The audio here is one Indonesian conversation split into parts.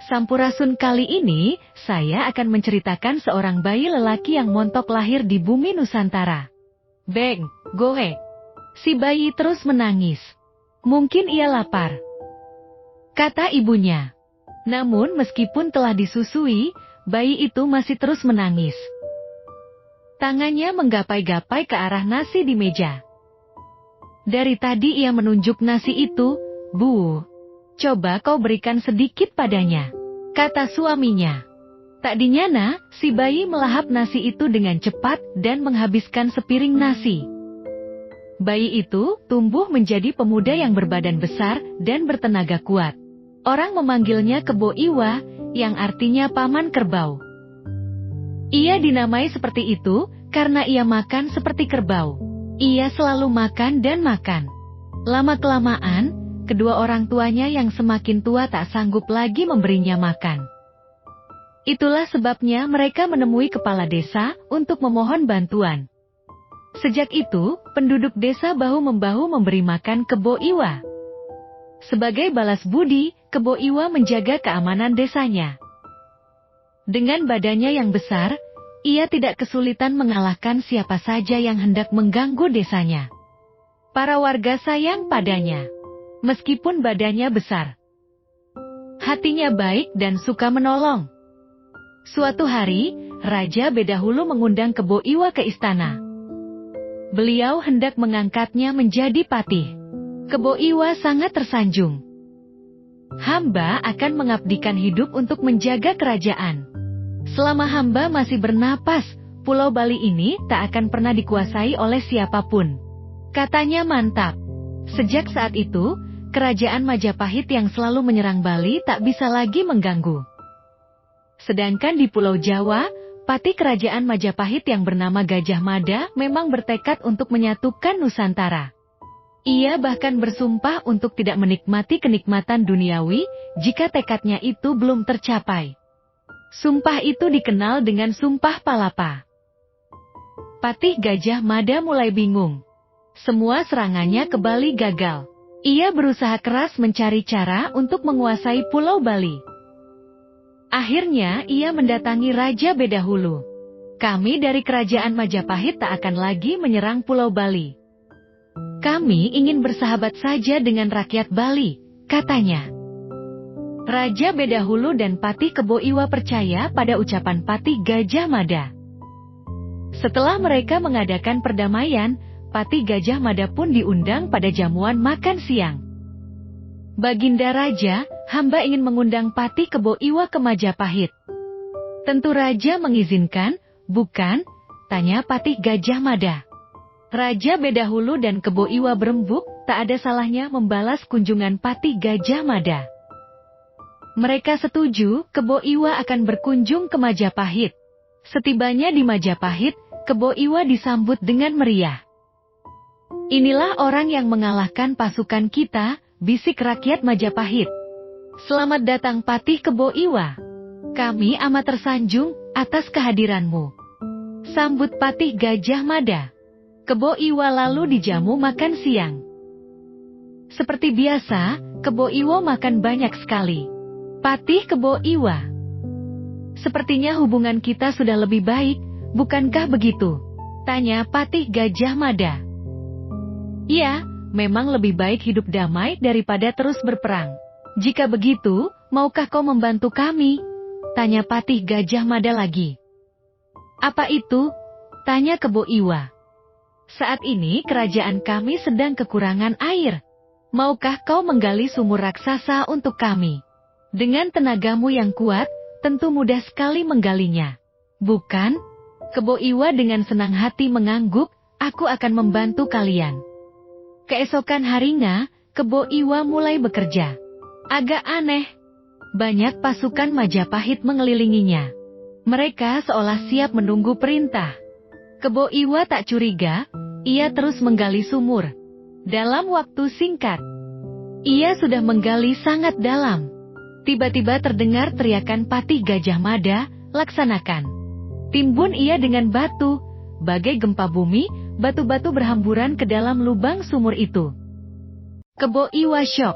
Sampurasun kali ini, saya akan menceritakan seorang bayi lelaki yang montok lahir di bumi Nusantara. Beng, goe. Si bayi terus menangis. Mungkin ia lapar, kata ibunya. Namun meskipun telah disusui, bayi itu masih terus menangis. Tangannya menggapai-gapai ke arah nasi di meja. Dari tadi ia menunjuk nasi itu, Bu. Coba kau berikan sedikit padanya, kata suaminya. Tak dinyana, si bayi melahap nasi itu dengan cepat dan menghabiskan sepiring nasi. Bayi itu tumbuh menjadi pemuda yang berbadan besar dan bertenaga kuat. Orang memanggilnya Kebo Iwa, yang artinya paman kerbau. Ia dinamai seperti itu karena ia makan seperti kerbau. Ia selalu makan dan makan. Lama-kelamaan, kedua orang tuanya yang semakin tua tak sanggup lagi memberinya makan. Itulah sebabnya mereka menemui kepala desa untuk memohon bantuan. Sejak itu, penduduk desa bahu-membahu memberi makan Kebo Iwa. Sebagai balas budi, Kebo Iwa menjaga keamanan desanya. Dengan badannya yang besar, ia tidak kesulitan mengalahkan siapa saja yang hendak mengganggu desanya. Para warga sayang padanya. Meskipun badannya besar, hatinya baik dan suka menolong. Suatu hari, Raja Bedahulu mengundang Kebo Iwa ke istana. Beliau hendak mengangkatnya menjadi patih. Kebo Iwa sangat tersanjung. Hamba akan mengabdikan hidup untuk menjaga kerajaan. Selama hamba masih bernapas, Pulau Bali ini tak akan pernah dikuasai oleh siapapun, katanya mantap. Sejak saat itu, kerajaan Majapahit yang selalu menyerang Bali tak bisa lagi mengganggu. Sedangkan di Pulau Jawa, patih kerajaan Majapahit yang bernama Gajah Mada memang bertekad untuk menyatukan Nusantara. Ia bahkan bersumpah untuk tidak menikmati kenikmatan duniawi jika tekadnya itu belum tercapai. Sumpah itu dikenal dengan Sumpah Palapa. Patih Gajah Mada mulai bingung. Semua serangannya ke Bali gagal. Ia berusaha keras mencari cara untuk menguasai Pulau Bali. Akhirnya ia mendatangi Raja Bedahulu. Kami dari kerajaan Majapahit tak akan lagi menyerang Pulau Bali. Kami ingin bersahabat saja dengan rakyat Bali, katanya. Raja Bedahulu dan Patih Kebo Iwa percaya pada ucapan Patih Gajah Mada. Setelah mereka mengadakan perdamaian, Patih Gajah Mada pun diundang pada jamuan makan siang. Baginda Raja, hamba ingin mengundang Patih Kebo Iwa ke Majapahit. Tentu Raja mengizinkan, bukan? Tanya Patih Gajah Mada. Raja Bedahulu dan Kebo Iwa berembuk, tak ada salahnya membalas kunjungan Patih Gajah Mada. Mereka setuju, Kebo Iwa akan berkunjung ke Majapahit. Setibanya di Majapahit, Kebo Iwa disambut dengan meriah. Inilah orang yang mengalahkan pasukan kita, bisik rakyat Majapahit. Selamat datang Patih Kebo Iwa. Kami amat tersanjung atas kehadiranmu, sambut Patih Gajah Mada. Kebo Iwa lalu dijamu makan siang. Seperti biasa, Kebo Iwa makan banyak sekali. Patih Kebo Iwa, sepertinya hubungan kita sudah lebih baik, bukankah begitu? Tanya Patih Gajah Mada. Iya, memang lebih baik hidup damai daripada terus berperang. Jika begitu, maukah kau membantu kami? Tanya Patih Gajah Mada lagi. Apa itu? Tanya Kebo Iwa. Saat ini kerajaan kami sedang kekurangan air. Maukah kau menggali sumur raksasa untuk kami? Dengan tenagamu yang kuat, tentu mudah sekali menggalinya. Bukan? Kebo Iwa dengan senang hati mengangguk, aku akan membantu kalian. Keesokan harinya, Kebo Iwa mulai bekerja. Agak aneh. Banyak pasukan Majapahit mengelilinginya. Mereka seolah siap menunggu perintah. Kebo Iwa tak curiga, ia terus menggali sumur. Dalam waktu singkat, ia sudah menggali sangat dalam. Tiba-tiba terdengar teriakan Patih Gajah Mada, laksanakan. Timbun ia dengan batu. Bagai gempa bumi, batu-batu berhamburan ke dalam lubang sumur itu. Kebo Iwa syok.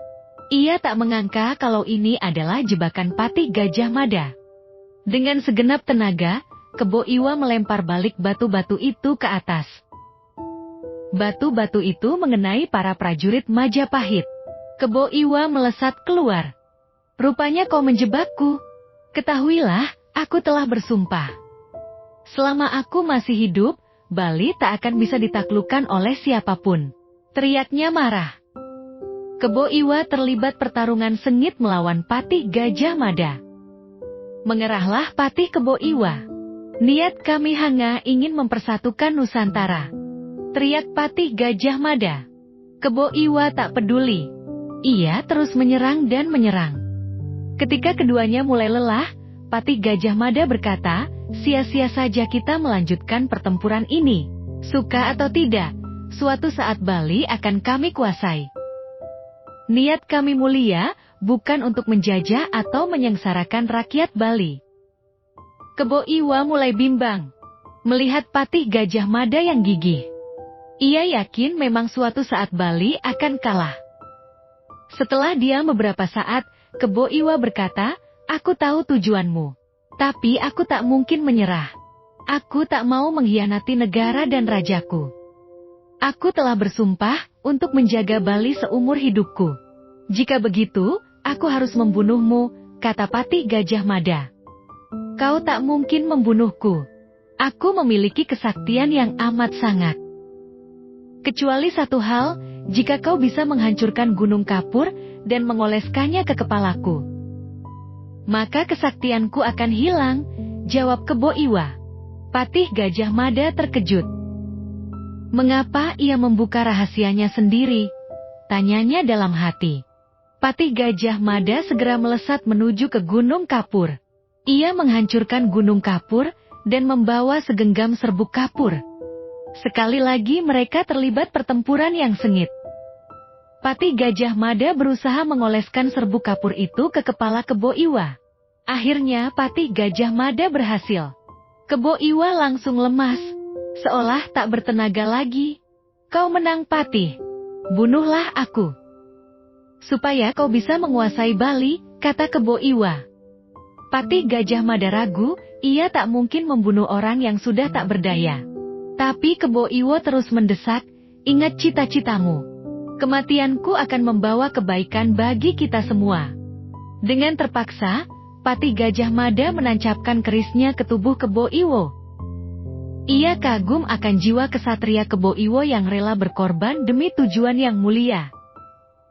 Ia tak menyangka kalau ini adalah jebakan Patih Gajah Mada. Dengan segenap tenaga, Kebo Iwa melempar balik batu-batu itu ke atas. Batu-batu itu mengenai para prajurit Majapahit. Kebo Iwa melesat keluar. Rupanya kau menjebakku. Ketahuilah, aku telah bersumpah. Selama aku masih hidup, Bali tak akan bisa ditaklukkan oleh siapapun. Teriaknya marah. Kebo Iwa terlibat pertarungan sengit melawan Patih Gajah Mada. Mengerahlah Patih Kebo Iwa. Niat kami hanya ingin mempersatukan Nusantara. Teriak Patih Gajah Mada. Kebo Iwa tak peduli. Ia terus menyerang dan menyerang. Ketika keduanya mulai lelah, Patih Gajah Mada berkata, sia-sia saja kita melanjutkan pertempuran ini. Suka atau tidak, suatu saat Bali akan kami kuasai. Niat kami mulia, bukan untuk menjajah atau menyengsarakan rakyat Bali. Kebo Iwa mulai bimbang. Melihat Patih Gajah Mada yang gigih. Ia yakin memang suatu saat Bali akan kalah. Setelah diam beberapa saat, Kebo Iwa berkata, aku tahu tujuanmu. Tapi aku tak mungkin menyerah. Aku tak mau mengkhianati negara dan rajaku. Aku telah bersumpah untuk menjaga Bali seumur hidupku. Jika begitu, aku harus membunuhmu, kata Patih Gajah Mada. Kau tak mungkin membunuhku. Aku memiliki kesaktian yang amat sangat. Kecuali satu hal, jika kau bisa menghancurkan Gunung Kapur dan mengoleskannya ke kepalaku. Maka kesaktianku akan hilang, jawab Kebo Iwa. Patih Gajah Mada terkejut. Mengapa ia membuka rahasianya sendiri? Tanyanya dalam hati. Patih Gajah Mada segera melesat menuju ke Gunung Kapur. Ia menghancurkan Gunung Kapur dan membawa segenggam serbuk kapur. Sekali lagi mereka terlibat pertempuran yang sengit. Patih Gajah Mada berusaha mengoleskan serbuk kapur itu ke kepala Kebo Iwa. Akhirnya Patih Gajah Mada berhasil. Kebo Iwa langsung lemas, seolah tak bertenaga lagi. Kau menang Patih. Bunuhlah aku. Supaya kau bisa menguasai Bali, kata Kebo Iwa. Patih Gajah Mada ragu, ia tak mungkin membunuh orang yang sudah tak berdaya. Tapi Kebo Iwa terus mendesak, ingat cita-citamu. Kematianku akan membawa kebaikan bagi kita semua. Dengan terpaksa, Patih Gajah Mada menancapkan kerisnya ke tubuh Kebo Iwa. Ia kagum akan jiwa kesatria Kebo Iwa yang rela berkorban demi tujuan yang mulia.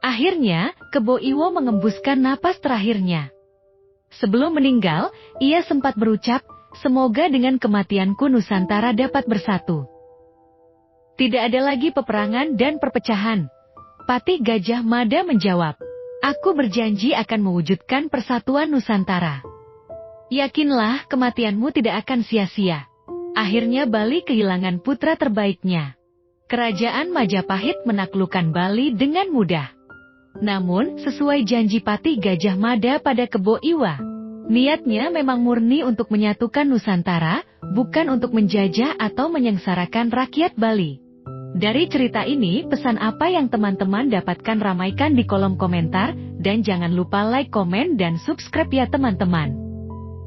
Akhirnya, Kebo Iwa mengembuskan napas terakhirnya. Sebelum meninggal, ia sempat berucap, semoga dengan kematianku Nusantara dapat bersatu. Tidak ada lagi peperangan dan perpecahan. Patih Gajah Mada menjawab, aku berjanji akan mewujudkan persatuan Nusantara. Yakinlah kematianmu tidak akan sia-sia. Akhirnya Bali kehilangan putra terbaiknya. Kerajaan Majapahit menaklukkan Bali dengan mudah. Namun, sesuai janji Patih Gajah Mada pada Kebo Iwa, niatnya memang murni untuk menyatukan Nusantara, bukan untuk menjajah atau menyengsarakan rakyat Bali. Dari cerita ini, pesan apa yang teman-teman dapatkan ramaikan di kolom komentar, dan jangan lupa like, komen, dan subscribe ya teman-teman.